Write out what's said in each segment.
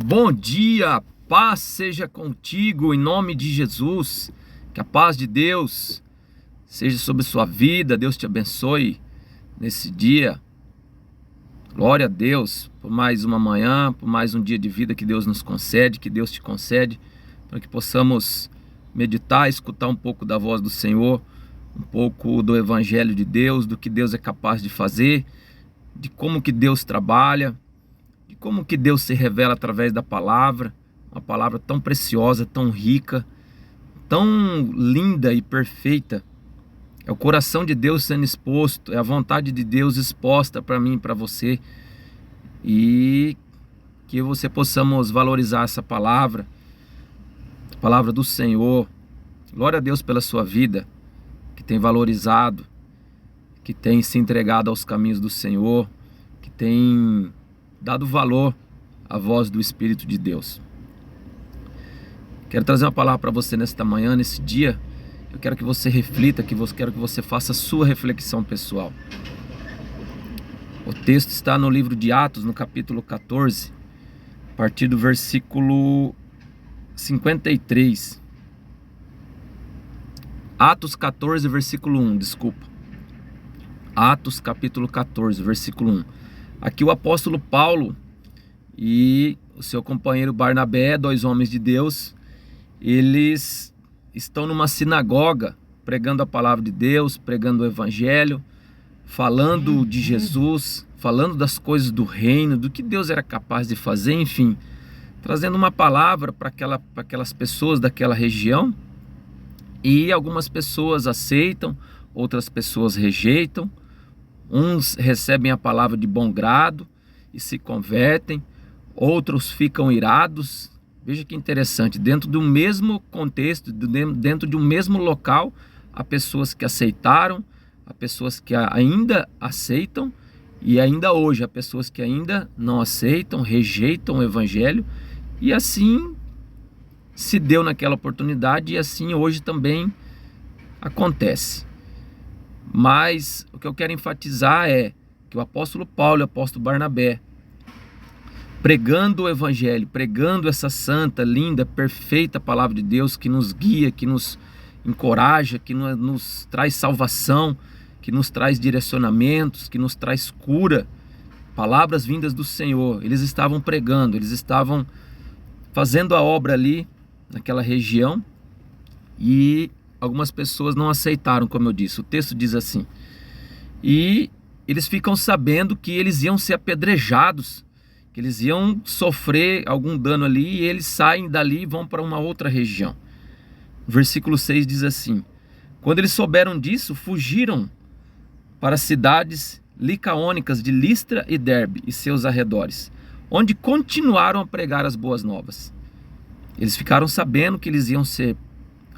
Bom dia, paz seja contigo em nome de Jesus. Que a paz de Deus seja sobre sua vida. Deus te abençoe nesse dia. Glória a Deus por mais uma manhã, por mais um dia de vida que Deus nos concede, que Deus te concede, para que possamos meditar, escutar um pouco da voz do Senhor, um pouco do Evangelho de Deus, do que Deus é capaz de fazer, de como que Deus trabalha, de como que Deus se revela através da palavra, uma palavra tão preciosa, tão rica, tão linda e perfeita. É o coração de Deus sendo exposto, é a vontade de Deus exposta para mim e para você, e que você possamos valorizar essa palavra, a palavra do Senhor. Glória a Deus pela sua vida, que tem valorizado, que tem se entregado aos caminhos do Senhor, que tem dado valor à voz do Espírito de Deus. Quero trazer uma palavra para você nesta manhã, nesse dia. Eu quero que você reflita, quero que você faça a sua reflexão pessoal. O texto está no livro de Atos, no capítulo 14, a partir do versículo 53. Atos 14, versículo 1, desculpa. Atos capítulo 14, versículo 1. Aqui o apóstolo Paulo e o seu companheiro Barnabé, dois homens de Deus, eles estão numa sinagoga pregando a palavra de Deus, pregando o evangelho, falando de Jesus, falando das coisas do reino, do que Deus era capaz de fazer, enfim, trazendo uma palavra para aquelas pessoas daquela região. E algumas pessoas aceitam, outras pessoas rejeitam. Uns recebem a palavra de bom grado e se convertem, outros ficam irados. Veja que interessante, dentro do mesmo contexto, dentro de um mesmo local, há pessoas que aceitaram, há pessoas que ainda aceitam, e ainda hoje há pessoas que ainda não aceitam, rejeitam o evangelho, e assim se deu naquela oportunidade, e assim hoje também acontece. Mas o que eu quero enfatizar é que o apóstolo Paulo e o apóstolo Barnabé, pregando o evangelho, pregando essa santa, linda, perfeita palavra de Deus, que nos guia, que nos encoraja, que nos traz salvação, que nos traz direcionamentos, que nos traz cura, palavras vindas do Senhor. Eles estavam pregando, eles estavam fazendo a obra ali naquela região, e algumas pessoas não aceitaram, como eu disse. O texto diz assim: e eles ficam sabendo que eles iam ser apedrejados, que eles iam sofrer algum dano ali, e eles saem dali e vão para uma outra região. Versículo 6 diz assim: quando eles souberam disso, fugiram para as cidades licaônicas de Listra e Derbe e seus arredores, onde continuaram a pregar as boas novas. Eles ficaram sabendo que eles iam ser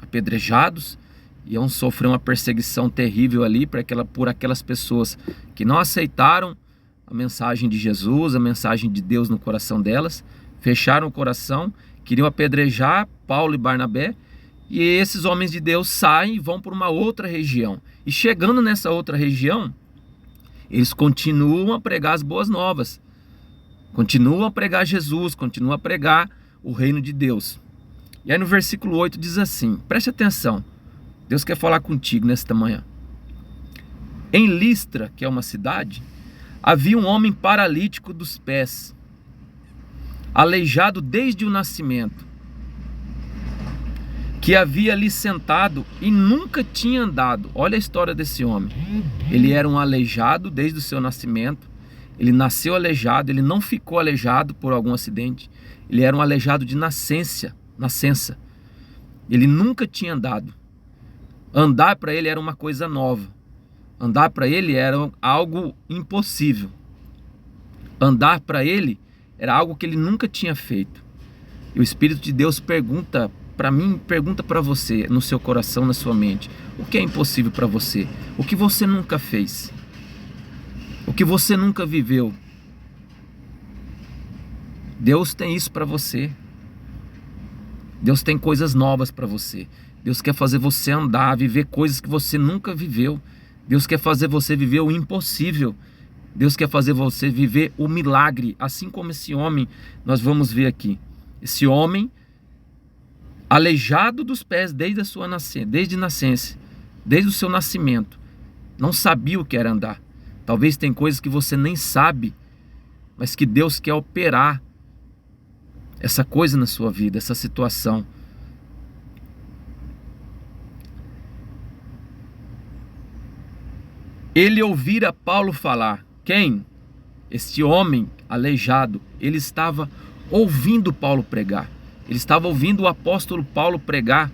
apedrejados, iam sofrer uma perseguição terrível ali por aquelas pessoas que não aceitaram a mensagem de Jesus, a mensagem de Deus no coração delas, fecharam o coração, queriam apedrejar Paulo e Barnabé, e esses homens de Deus saem e vão para uma outra região. E chegando nessa outra região, eles continuam a pregar as boas novas, continuam a pregar Jesus, continuam a pregar o reino de Deus. E aí no versículo 8 diz assim, preste atenção, Deus quer falar contigo nesta manhã. Em Listra, que é uma cidade, havia um homem paralítico dos pés, aleijado desde o nascimento, que havia ali sentado e nunca tinha andado. Olha a história desse homem. Ele era um aleijado desde o seu nascimento. Ele nasceu aleijado, ele não ficou aleijado por algum acidente. Ele era um aleijado de nascença. Ele nunca tinha andado. Andar para ele era uma coisa nova. Andar para ele era algo impossível. Andar para ele era algo que ele nunca tinha feito. E o Espírito de Deus pergunta para mim, pergunta para você, no seu coração, na sua mente: o que é impossível para você? O que você nunca fez? O que você nunca viveu? Deus tem isso para você. Deus tem coisas novas para você. Deus quer fazer você andar, viver coisas que você nunca viveu. Deus quer fazer você viver o impossível. Deus quer fazer você viver o milagre, assim como esse homem, nós vamos ver aqui. Esse homem, aleijado dos pés desde a sua nascença, desde o seu nascimento, não sabia o que era andar. Talvez tem coisas que você nem sabe, mas que Deus quer operar essa coisa na sua vida, essa situação. Ele ouvira Paulo falar. Quem? Este homem aleijado. Ele estava ouvindo Paulo pregar. Ele estava ouvindo o apóstolo Paulo pregar.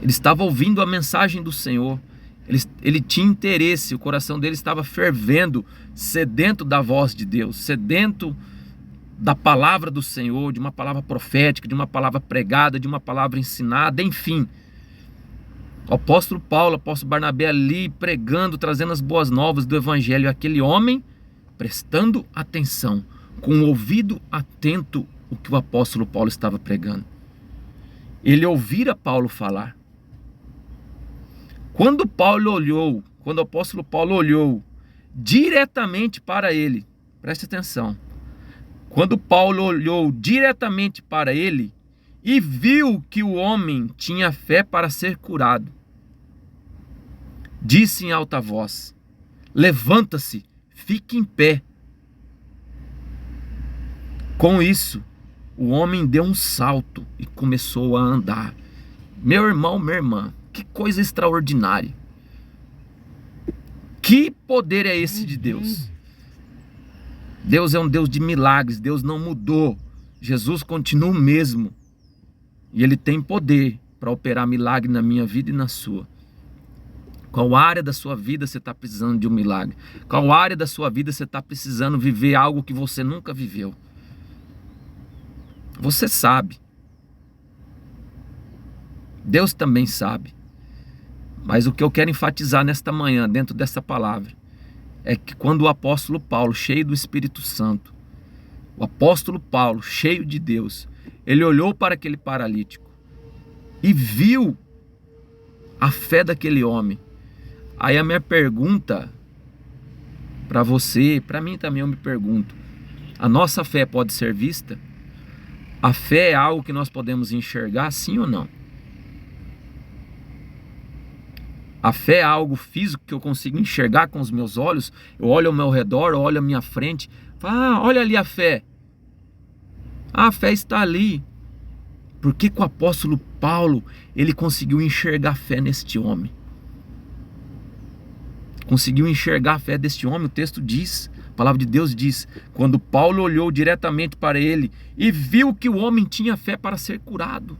Ele estava ouvindo a mensagem do Senhor. Ele tinha interesse, o coração dele estava fervendo, sedento da voz de Deus, sedento da palavra do Senhor, de uma palavra profética, de uma palavra pregada, de uma palavra ensinada, enfim. O apóstolo Paulo, o apóstolo Barnabé ali pregando, trazendo as boas novas do evangelho, aquele homem prestando atenção, com o ouvido atento o que o apóstolo Paulo estava pregando. Ele ouvira Paulo falar. Quando o apóstolo Paulo olhou diretamente para ele, preste atenção, quando Paulo olhou diretamente para ele e viu que o homem tinha fé para ser curado, disse em alta voz: levanta-se, fique em pé. Com isso, o homem deu um salto e começou a andar. Meu irmão, minha irmã, que coisa extraordinária. Que poder é esse de Deus? Deus é um Deus de milagres, Deus não mudou. Jesus continua o mesmo. E Ele tem poder para operar milagre na minha vida e na sua. Qual área da sua vida você está precisando de um milagre? Qual área da sua vida você está precisando viver algo que você nunca viveu? Você sabe. Deus também sabe. Mas o que eu quero enfatizar nesta manhã, dentro dessa palavra, é que quando o apóstolo Paulo, cheio do Espírito Santo, o apóstolo Paulo, cheio de Deus, ele olhou para aquele paralítico e viu a fé daquele homem. Aí a minha pergunta para você, para mim também eu me pergunto, a nossa fé pode ser vista? A fé é algo que nós podemos enxergar, sim ou não? A fé é algo físico que eu consigo enxergar com os meus olhos? Eu olho ao meu redor, eu olho à minha frente, falo, olha ali a fé. A fé está ali. Por que o apóstolo Paulo, ele conseguiu enxergar a fé neste homem? Conseguiu enxergar a fé deste homem, o texto diz, a palavra de Deus diz, quando Paulo olhou diretamente para ele e viu que o homem tinha fé para ser curado.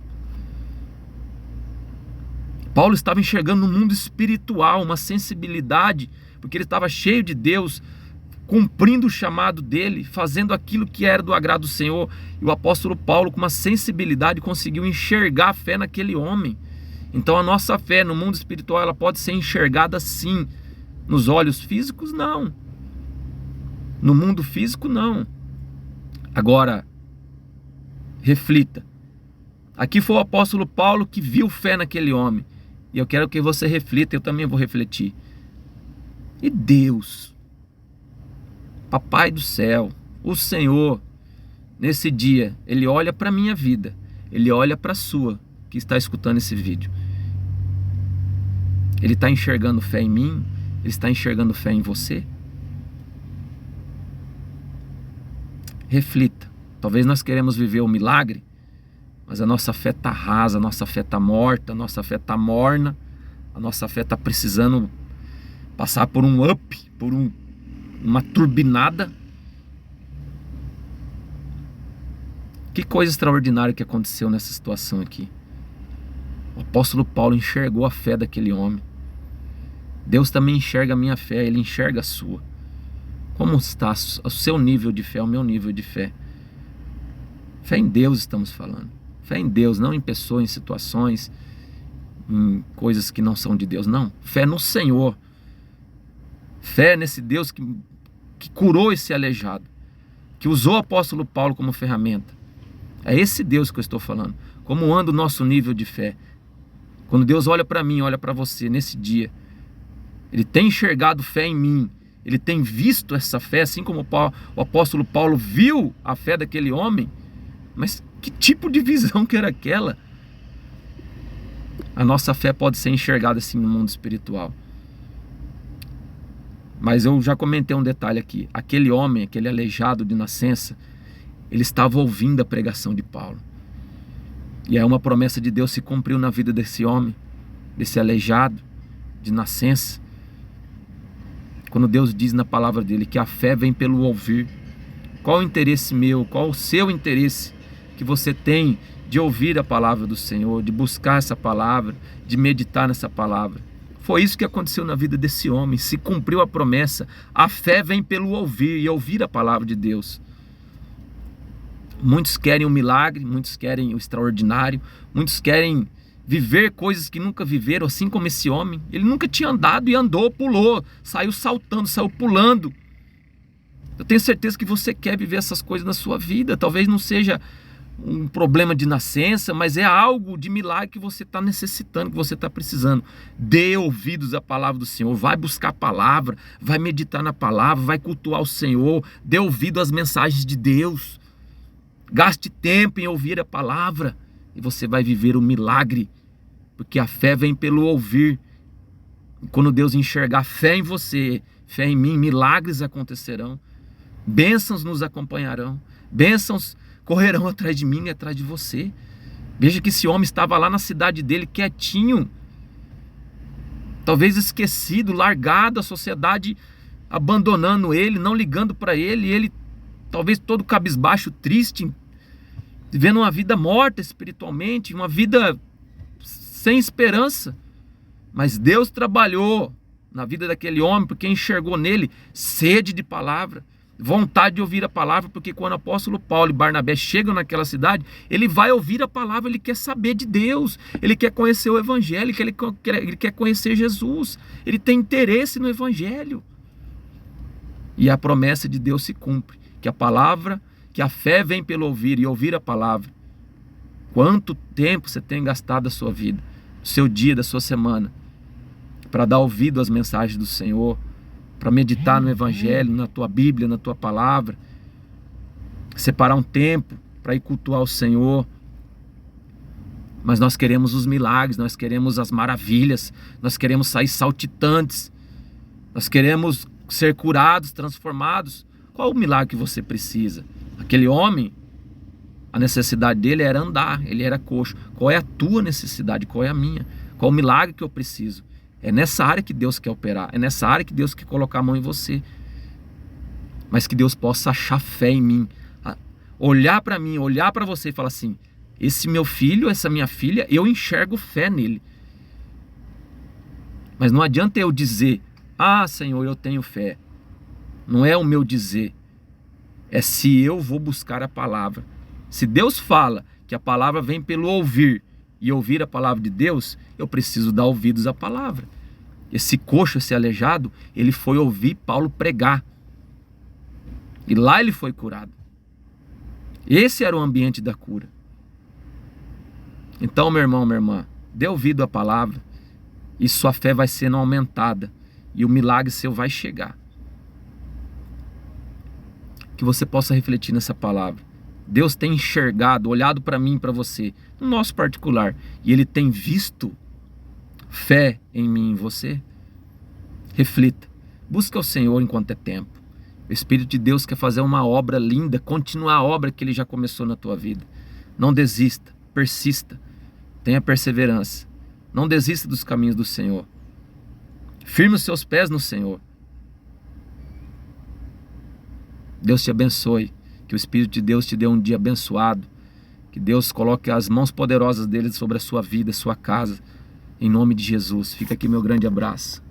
Paulo estava enxergando no mundo espiritual uma sensibilidade, porque ele estava cheio de Deus, cumprindo o chamado dele, fazendo aquilo que era do agrado do Senhor. E o apóstolo Paulo, com uma sensibilidade, conseguiu enxergar a fé naquele homem. Então a nossa fé no mundo espiritual, ela pode ser enxergada sim. Nos olhos físicos, não. No mundo físico, não. Agora, reflita. Aqui foi o apóstolo Paulo que viu fé naquele homem. E eu quero que você reflita, eu também vou refletir. E Deus, Papai do céu, o Senhor, nesse dia, Ele olha para a minha vida, Ele olha para a sua, que está escutando esse vídeo. Ele está enxergando fé em mim? Ele está enxergando fé em você? Reflita. Talvez nós queremos viver o milagre, mas a nossa fé está rasa, a nossa fé está morta, a nossa fé está morna, a nossa fé está precisando passar por um up, por uma turbinada. Que coisa extraordinária que aconteceu nessa situação aqui. O apóstolo Paulo enxergou a fé daquele homem. Deus também enxerga a minha fé, Ele enxerga a sua. Como está o seu nível de fé, o meu nível de fé? Fé em Deus estamos falando. Fé em Deus, não em pessoas, em situações, em coisas que não são de Deus, não. Fé no Senhor. Fé nesse Deus que curou esse aleijado, que usou o apóstolo Paulo como ferramenta. É esse Deus que eu estou falando. Como anda o nosso nível de fé? Quando Deus olha para mim, olha para você nesse dia, Ele tem enxergado fé em mim, ele tem visto essa fé, assim como o apóstolo Paulo viu a fé daquele homem. Mas que tipo de visão que era aquela? A nossa fé pode ser enxergada assim no mundo espiritual. Mas eu já comentei um detalhe aqui. Aquele homem, aquele aleijado de nascença, ele estava ouvindo a pregação de Paulo. E aí uma promessa de Deus se cumpriu na vida desse homem, desse aleijado de nascença. Quando Deus diz na palavra dele que a fé vem pelo ouvir. Qual o interesse meu, qual o seu interesse que você tem de ouvir a palavra do Senhor, de buscar essa palavra, de meditar nessa palavra? Foi isso que aconteceu na vida desse homem, se cumpriu a promessa. A fé vem pelo ouvir e ouvir a palavra de Deus. Muitos querem o milagre, muitos querem o extraordinário, muitos querem viver coisas que nunca viveram, assim como esse homem. Ele nunca tinha andado e andou, pulou, saiu saltando, saiu pulando. Eu tenho certeza que você quer viver essas coisas na sua vida. Talvez não seja um problema de nascença, mas é algo de milagre que você está necessitando, que você está precisando. Dê ouvidos à palavra do Senhor, vai buscar a palavra, vai meditar na palavra, vai cultuar o Senhor, dê ouvido às mensagens de Deus. Gaste tempo em ouvir a palavra e você vai viver o milagre, porque a fé vem pelo ouvir. E quando Deus enxergar fé em você, fé em mim, milagres acontecerão, bênçãos nos acompanharão, bênçãos correrão atrás de mim e atrás de você. Veja que esse homem estava lá na cidade dele, quietinho, talvez esquecido, largado, a sociedade abandonando ele, não ligando para ele, e ele talvez todo cabisbaixo, triste, vivendo uma vida morta espiritualmente, uma vida sem esperança. Mas Deus trabalhou na vida daquele homem, porque enxergou nele sede de palavra, vontade de ouvir a palavra, porque quando o apóstolo Paulo e Barnabé chegam naquela cidade, ele vai ouvir a palavra, ele quer saber de Deus, ele quer conhecer o evangelho, ele quer conhecer Jesus, ele tem interesse no evangelho. E a promessa de Deus se cumpre, que a palavra, que a fé vem pelo ouvir e ouvir a palavra. Quanto tempo você tem gastado da sua vida, do seu dia, da sua semana, para dar ouvido às mensagens do Senhor, para meditar no evangelho, na tua Bíblia, na tua palavra, separar um tempo para ir cultuar o Senhor? Mas nós queremos os milagres, nós queremos as maravilhas, nós queremos sair saltitantes, nós queremos ser curados, transformados. Qual o milagre que você precisa? Aquele homem, a necessidade dele era andar, ele era coxo. Qual é a tua necessidade? Qual é a minha? Qual o milagre que eu preciso? É nessa área que Deus quer operar, é nessa área que Deus quer colocar a mão em você. Mas que Deus possa achar fé em mim, olhar para mim, olhar para você e falar assim: esse meu filho, essa minha filha, eu enxergo fé nele. Mas não adianta eu dizer: ah, Senhor, eu tenho fé. Não é o meu dizer, é se eu vou buscar a palavra. Se Deus fala que a palavra vem pelo ouvir e ouvir a palavra de Deus, eu preciso dar ouvidos à palavra. Esse coxo, esse aleijado, ele foi ouvir Paulo pregar, e lá ele foi curado. Esse era o ambiente da cura. Então, meu irmão, minha irmã, dê ouvido à palavra e sua fé vai sendo aumentada e o milagre seu vai chegar. Que você possa refletir nessa palavra. Deus tem enxergado, olhado para mim e para você, no nosso particular, e Ele tem visto fé em mim e em você. Reflita, busca o Senhor enquanto é tempo. O Espírito de Deus quer fazer uma obra linda, continuar a obra que Ele já começou na tua vida. Não desista, persista, tenha perseverança. Não desista dos caminhos do Senhor. Firme os seus pés no Senhor. Deus te abençoe, que o Espírito de Deus te dê um dia abençoado, que Deus coloque as mãos poderosas dele sobre a sua vida, a sua casa, em nome de Jesus. Fica aqui meu grande abraço.